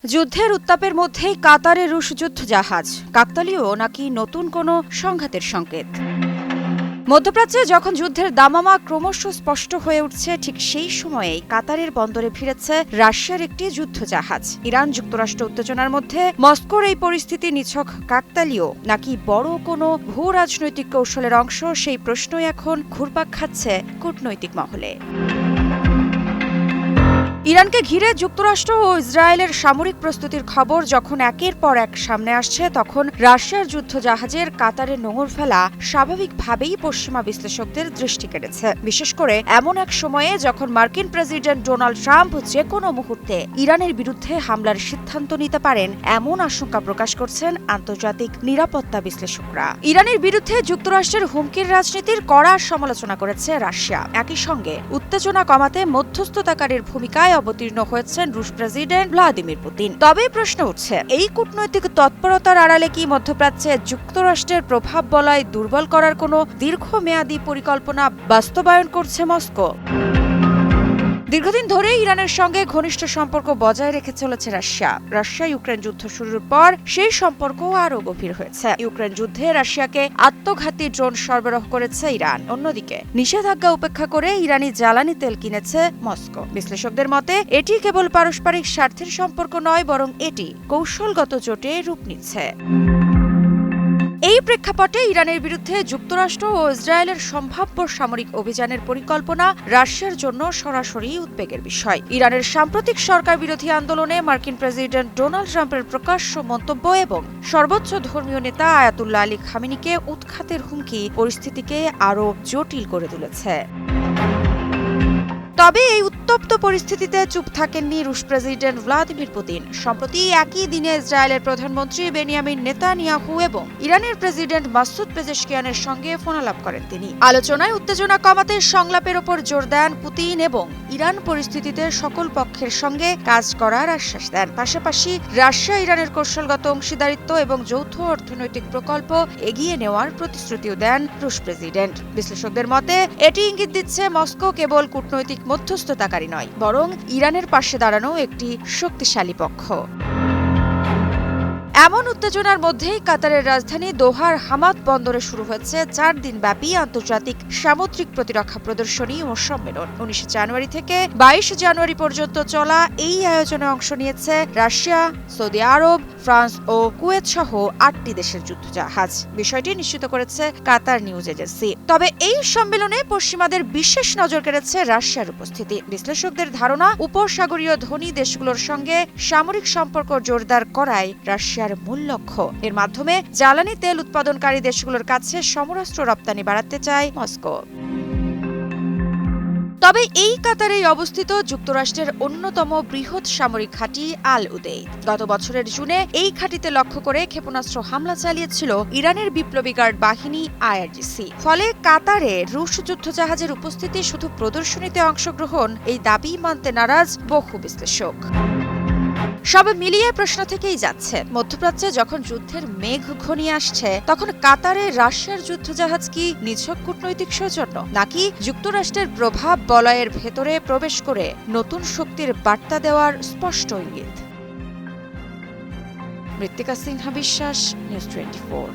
যুদ্ধের উত্তাপের মধ্যেই কাতারে রুশ যুদ্ধজাহাজ কাকতালীয় নাকি নতুন কোনো সংঘাতের সংকেত। মধ্যপ্রাচ্যে যখন যুদ্ধের দামামা ক্রমশ স্পষ্ট হয়ে উঠছে, ঠিক সেই সময়েই কাতারের বন্দরে ভিড়েছে রাশিয়ার একটি যুদ্ধজাহাজ। ইরান যুক্তরাষ্ট্র উত্তেজনার মধ্যে মস্কোর এই পরিস্থিতি নিছক কাকতালীয় নাকি বড় কোনো ভূ রাজনৈতিক কৌশলের অংশ, সেই প্রশ্নই এখন ঘুরপাক খাচ্ছে কূটনৈতিক মহলে। ইরানকে ঘিরে যুক্তরাষ্ট্র ও ইসরায়েলের সামরিক প্রস্তুতির খবর যখন একের পর এক সামনে আসছে, তখন রাশিয়ার যুদ্ধজাহাজের কাতারে নোঙর ফেলা স্বাভাবিকভাবেই পশ্চিমা বিশ্লেষকদের দৃষ্টি কেড়েছে। বিশেষ করে এমন এক সময়ে যখন মার্কিন প্রেসিডেন্ট ডোনাল্ড ট্রাম্প যে কোনো মুহূর্তে ইরানের বিরুদ্ধে হামলার সিদ্ধান্ত নিতে পারেন, এমন আশঙ্কা প্রকাশ করছেন আন্তর্জাতিক নিরাপত্তা বিশ্লেষকরা। ইরানের বিরুদ্ধে যুক্তরাষ্ট্রের হুমকির রাজনীতির কড়া সমালোচনা করেছে রাশিয়া। একই সঙ্গে উত্তেজনা কমাতে মধ্যস্থতাকারীর ভূমিকায় অবতীর্ণ হয়েছেন রুশ প্রেসিডেন্ট ভ্লাদিমির পুতিন। তবে প্রশ্ন উঠছে, এই কূটনৈতিক তৎপরতার আড়ালে কি মধ্যপ্রাচ্যে যুক্তরাষ্ট্রের প্রভাব বলয় দুর্বল করার কোনো দীর্ঘমেয়াদী পরিকল্পনা বাস্তবায়ন করছে মস্কো? দীর্ঘদিন ধরে ইরানের সঙ্গে ঘনিষ্ঠ সম্পর্ক বজায় রেখে চলেছে রাশিয়া ইউক্রেন যুদ্ধ শুরুর পর সেই সম্পর্ক আরও গভীর হয়েছে। ইউক্রেন যুদ্ধে রাশিয়াকে আত্মঘাতী ড্রোন সরবরাহ করেছে ইরান। অন্যদিকে নিষেধাজ্ঞা উপেক্ষা করে ইরানি জ্বালানি তেল কিনেছে মস্কো। বিশ্লেষকদের মতে এটি কেবল পারস্পরিক স্বার্থের সম্পর্ক নয়, বরং এটি কৌশলগত জোটে রূপ নিচ্ছে। এই প্রেক্ষাপটে ইরানের বিরুদ্ধে যুক্তরাষ্ট্র ও ইসরায়েলের সম্ভাব্য সামরিক অভিযানের পরিকল্পনা রাশিয়ার জন্য সরাসরি উদ্বেগের বিষয়। ইরানের সাম্প্রতিক সরকার বিরোধী আন্দোলনে মার্কিন প্রেসিডেন্ট ডোনাল্ড ট্রাম্পের প্রকাশ্য মন্তব্য এবং সর্বোচ্চ ধর্মীয় নেতা আয়াতুল্লাহ আলী খামেনিকে উৎখাতের হুমকি পরিস্থিতিকে আরও জটিল করে তুলেছে। তবে এই উত্তপ্ত পরিস্থিতিতে চুপ থাকেননি রুশ প্রেসিডেন্ট ভ্লাদিমির পুতিন। সম্প্রতি একই দিনে ইসরায়েলের প্রধানমন্ত্রী বেনিয়ামিন নেতানিয়াহু এবং ইরানের প্রেসিডেন্ট মাসুদ পেজেশকিয়ানের সঙ্গে ফোনালাপ করেন তিনি। আলোচনায় উত্তেজনা কমাতে সংলাপের ওপর জোর দেন পুতিন এবং ইরান পরিস্থিতিতে সকল পক্ষের সঙ্গে কাজ করার আশ্বাস দেন। পাশাপাশি রাশিয়া ইরানের কৌশলগত অংশীদারিত্ব এবং যৌথ অর্থনৈতিক প্রকল্প এগিয়ে নেওয়ার প্রতিশ্রুতিও দেন রুশ প্রেসিডেন্ট। বিশ্লেষকদের মতে এটি ইঙ্গিত দিচ্ছে মস্কো কেবল কূটনৈতিক মধ্যস্থতাকারী নয়, বরং ইরানের পাশে দাঁড়ানো একটি শক্তিশালী পক্ষ। এমন উত্তেজনার মধ্যেই কাতারের রাজধানী দোহার হামাদ বন্দরে শুরু হয়েছে 4 দিনব্যাপী আন্তর্জাতিক সামুদ্রিক প্রতিরক্ষা প্রদর্শনী ও সম্মেলন। 19 জানুয়ারি থেকে 22 জানুয়ারি পর্যন্ত চলা এই আয়োজনে অংশ নিয়েছে রাশিয়া, সৌদি আরব, ফ্রান্স ও কুয়েত সহ 8টি দেশের যুদ্ধজাহাজ। বিষয়টি নিশ্চিত করেছে কাতার নিউজ এজেন্সি। তবে এই সম্মেলনে পশ্চিমাদের বিশেষ নজর কেড়েছে রাশিয়ার উপস্থিতি। বিশ্লেষকদের ধারণা, উপসাগরীয় ধনী দেশগুলোর সঙ্গে সামরিক সম্পর্ক জোরদার করাই রাশিয়ার মূল লক্ষ্য। এর মাধ্যমে জ্বালানি তেল উৎপাদনকারী দেশগুলোর কাছে সমরাস্ত্র রপ্তানি বাড়াতে চায় মস্কো। তবে এই কাতারেই অবস্থিত যুক্তরাষ্ট্রের অন্যতম বৃহৎ সামরিক ঘাঁটি আল উদেইদ। গত বছরের জুনে এই ঘাঁটিতে লক্ষ্য করে ক্ষেপণাস্ত্র হামলা চালিয়েছিল ইরানের বিপ্লবী গার্ড বাহিনী আইআরজিসি। ফলে কাতারে রুশ যুদ্ধজাহাজের উপস্থিতি শুধু প্রদর্শনীতে অংশগ্রহণ, এই দাবি মানতে নারাজ বহু বিশ্লেষক। সব মিলিয়ে প্রশ্ন থেকেই যাচ্ছে, মধ্যপ্রাচ্যে যখন যুদ্ধের মেঘ ঘনিয়ে আসছে, তখন কাতারে রাশিয়ার যুদ্ধজাহাজ কি নিছক কূটনৈতিক সৌজন্য, নাকি যুক্তরাষ্ট্রের প্রভাব বলয়ের ভেতরে প্রবেশ করে নতুন শক্তির বার্তা দেওয়ার স্পষ্ট ইঙ্গিত? মৃত্তিকা সিনহা বিশ্বাস, নিউজ 24।